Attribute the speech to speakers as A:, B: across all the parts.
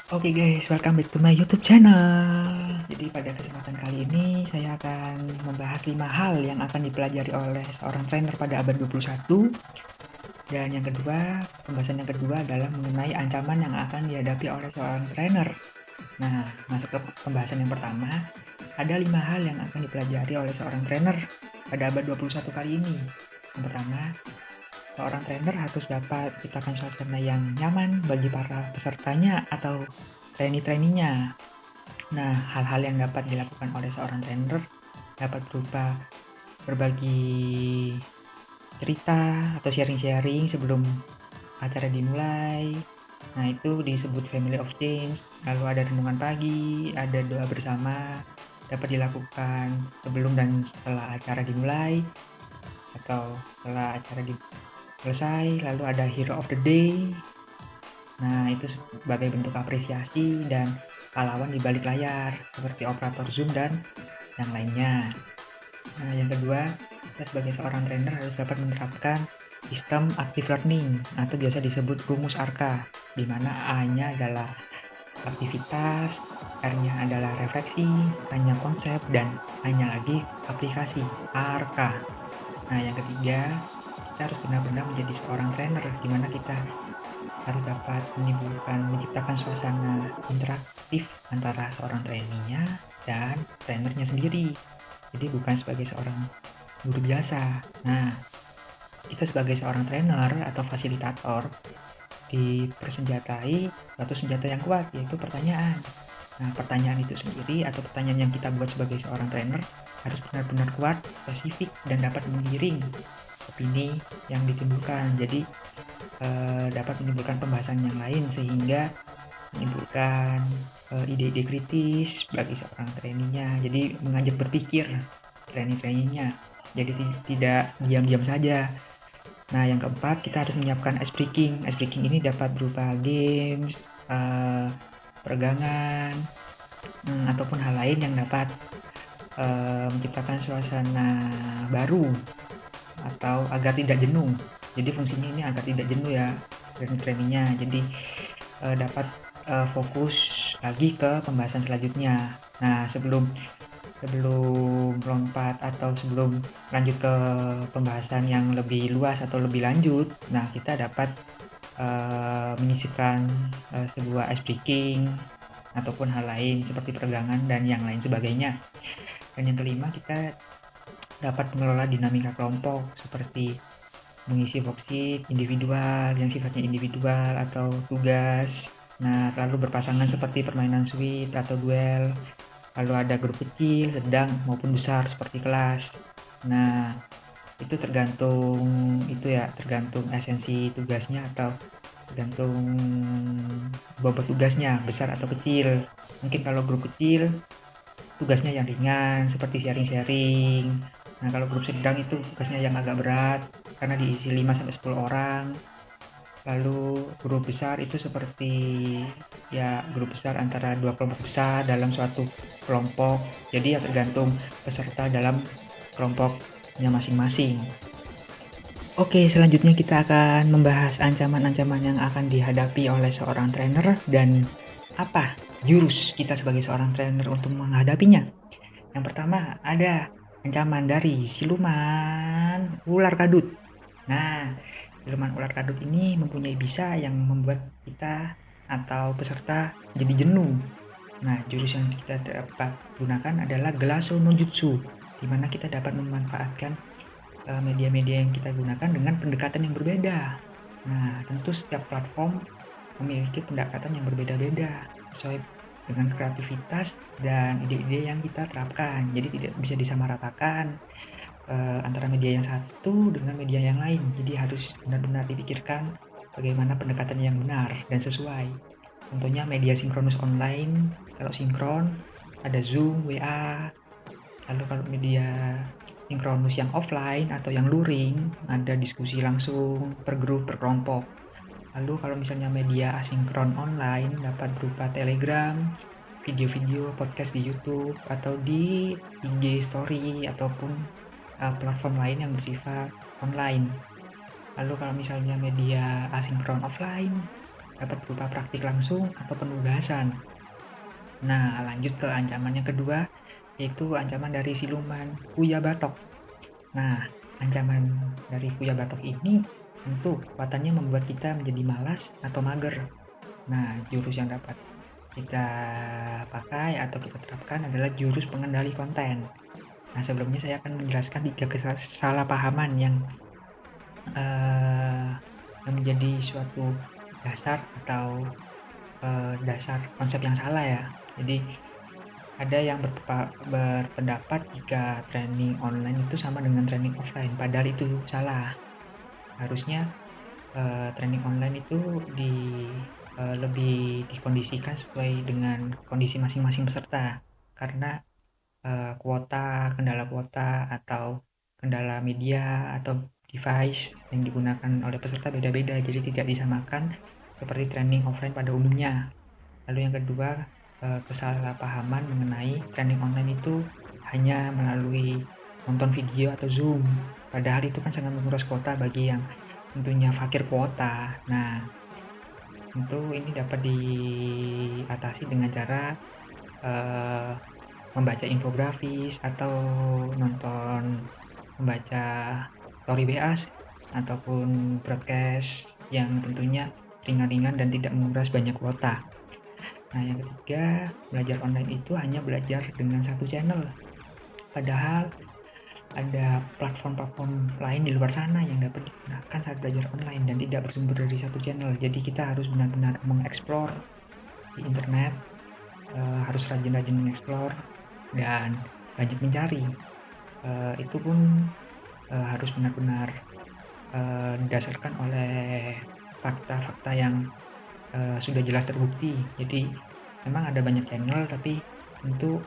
A: Oke guys, welcome back to my YouTube channel. Jadi pada kesempatan kali ini saya akan membahas 5 hal yang akan dipelajari oleh seorang trainer pada abad 21. Dan yang kedua, pembahasan yang kedua adalah mengenai ancaman yang akan dihadapi oleh seorang trainer. Nah, masuk ke pembahasan yang pertama, ada 5 hal yang akan dipelajari oleh seorang trainer pada abad 21 kali ini. Yang pertama, seorang trainer harus dapat menciptakan suasana yang nyaman bagi para pesertanya atau trainee-trainee-nya. Nah, hal-hal yang dapat dilakukan oleh seorang trainer dapat berupa berbagi cerita atau sharing-sharing sebelum acara dimulai. Nah, itu disebut family of change. Lalu ada renungan pagi, ada doa bersama, dapat dilakukan sebelum dan setelah acara dimulai atau setelah acara selesai. Lalu ada hero of the day. Nah, itu sebagai bentuk apresiasi dan pahlawan di balik layar seperti operator Zoom dan yang lainnya. Nah, yang kedua, kita sebagai seorang trainer harus dapat menerapkan sistem active learning atau biasa disebut rumus ARKA, di mana A-nya adalah aktivitas, R-nya adalah refleksi, A-nya konsep, dan A-nya lagi aplikasi, ARKA. Nah, yang ketiga, kita harus benar-benar menjadi seorang trainer, di mana kita harus dapat menciptakan suasana interaktif antara seorang trainee-nya dan trainernya sendiri. Jadi bukan sebagai seorang guru biasa. Nah, kita sebagai seorang trainer atau fasilitator dipersenjatai suatu senjata yang kuat, yaitu pertanyaan. Nah, pertanyaan itu sendiri atau pertanyaan yang kita buat sebagai seorang trainer harus benar-benar kuat, spesifik, dan dapat menggiring opini yang ditimbulkan. Jadi dapat menimbulkan pembahasan yang lain sehingga menimbulkan ide-ide kritis bagi seorang trainee-nya. Jadi mengajak berpikir trainee-trainee-nya. Jadi tidak diam-diam saja. Nah, yang keempat, kita harus menyiapkan ice breaking. Ice breaking ini dapat berupa games, peregangan, ataupun hal lain yang dapat menciptakan suasana baru atau agar tidak jenuh. Jadi fungsinya ini agar tidak jenuh ya trainee-nya. Jadi dapat fokus lagi ke pembahasan selanjutnya. Nah, sebelum lompat atau sebelum lanjut ke pembahasan yang lebih luas atau lebih lanjut, nah kita dapat menyisipkan sebuah ice breaking ataupun hal lain seperti peregangan dan yang lain sebagainya. Dan yang kelima, kita dapat mengelola dinamika kelompok seperti mengisi worksheet individual yang sifatnya individual atau tugas. Nah, lalu berpasangan seperti permainan suite atau duel. Lalu ada grup kecil, sedang maupun besar seperti kelas. Nah, itu tergantung esensi tugasnya atau tergantung bobot tugasnya besar atau kecil. Mungkin kalau grup kecil tugasnya yang ringan seperti sharing-sharing. Nah, kalau grup sedang itu tugasnya yang agak berat karena diisi 5-10 orang. Lalu grup besar itu seperti grup besar antara 2 kelompok besar dalam suatu kelompok. Jadi ya tergantung peserta dalam kelompoknya masing-masing. Oke, selanjutnya kita akan membahas ancaman-ancaman yang akan dihadapi oleh seorang trainer dan apa jurus kita sebagai seorang trainer untuk menghadapinya. Yang pertama, ada ancaman dari siluman ular kadut. Nah, siluman ular kadut ini mempunyai bisa yang membuat kita atau peserta jadi jenuh. Nah, jurus yang kita dapat gunakan adalah Gelasso no Jutsu, di mana kita dapat memanfaatkan media-media yang kita gunakan dengan pendekatan yang berbeda. Nah, tentu setiap platform memiliki pendekatan yang berbeda-beda sesuai dengan kreativitas dan ide-ide yang kita terapkan. Jadi tidak bisa disamaratakan antara media yang satu dengan media yang lain. Jadi harus benar-benar dipikirkan bagaimana pendekatan yang benar dan sesuai. Contohnya media sinkronus online, kalau sinkron ada Zoom, WA. Lalu kalau media sinkronus yang offline atau yang luring ada diskusi langsung per grup, per kelompok. Lalu kalau misalnya media asinkron online dapat berupa Telegram, video-video, podcast di YouTube, atau di IG Story, ataupun platform lain yang bersifat online. Lalu kalau misalnya media asinkron offline, dapat berupa praktik langsung atau penugasan. Nah, lanjut ke ancaman yang kedua, yaitu ancaman dari siluman Kuya Batok. Nah, ancaman dari Kuya Batok ini tentu kekuatannya membuat kita menjadi malas atau mager. Nah, jurus yang dapat kita pakai atau kita terapkan adalah jurus pengendali konten. Nah, sebelumnya saya akan menjelaskan 3 kesalahpahaman yang menjadi suatu dasar atau dasar konsep yang salah ya. Jadi ada yang berpendapat jika training online itu sama dengan training offline, padahal itu salah. Harusnya training online itu lebih dikondisikan sesuai dengan kondisi masing-masing peserta, karena kendala kuota atau kendala media atau device yang digunakan oleh peserta beda-beda, jadi tidak disamakan seperti training offline pada umumnya. Lalu yang kedua, kesalahpahaman mengenai training online itu hanya melalui nonton video atau Zoom, padahal itu kan sangat menguras kuota bagi yang tentunya fakir kuota. Nah, tentu ini dapat diatasi dengan cara membaca infografis atau membaca story WA ataupun broadcast yang tentunya ringan-ringan dan tidak menguras banyak kuota. Nah, yang ketiga, belajar online itu hanya belajar dengan satu channel, padahal ada platform-platform lain di luar sana yang dapat digunakan saat belajar online dan tidak bersumber dari satu channel. Jadi kita harus benar-benar mengeksplor di internet, harus rajin-rajin mengeksplor dan banyak mencari. Itu pun harus benar-benar didasarkan oleh fakta-fakta yang sudah jelas terbukti. Jadi memang ada banyak channel tapi tentu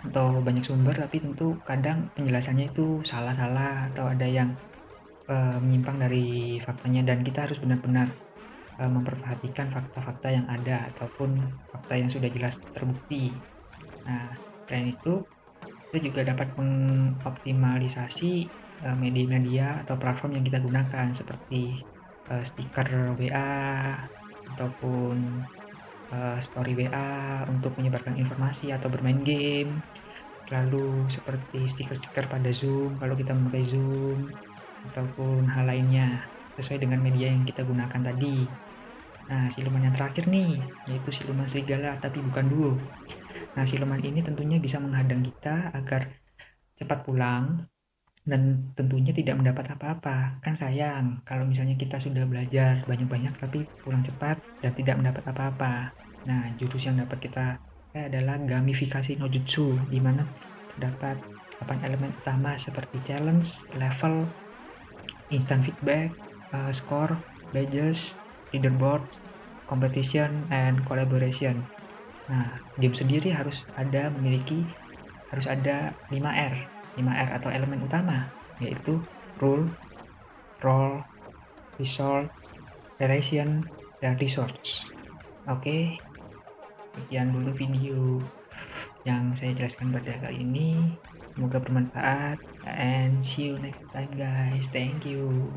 A: atau banyak sumber, tapi tentu kadang penjelasannya itu salah-salah atau ada yang menyimpang dari faktanya, dan kita harus benar-benar memperhatikan fakta-fakta yang ada ataupun fakta yang sudah jelas terbukti. Nah, selain itu kita juga dapat mengoptimalisasi media-media atau platform yang kita gunakan seperti stiker WA ataupun story WA untuk menyebarkan informasi atau bermain game, lalu seperti stiker-stiker pada Zoom kalau kita memakai Zoom, ataupun hal lainnya sesuai dengan media yang kita gunakan tadi. Nah, siluman yang terakhir nih, yaitu siluman serigala tapi bukan duo. Nah, siluman ini tentunya bisa menghadang kita agar cepat pulang dan tentunya tidak mendapat apa-apa. Kan sayang kalau misalnya kita sudah belajar banyak-banyak tapi pulang cepat dan tidak mendapat apa-apa. Nah, jurus yang dapat kita adalah gamifikasi no jutsu, di mana terdapat 8 elemen utama seperti challenge, level, instant feedback, score, badges, leaderboard, competition, and collaboration. Nah, game sendiri harus ada 5R. 5R atau elemen utama, yaitu rule, role, result, relation, dan resource. Oke, sekian dulu video yang saya jelaskan pada kali ini. Semoga bermanfaat and see you next time guys. Thank you.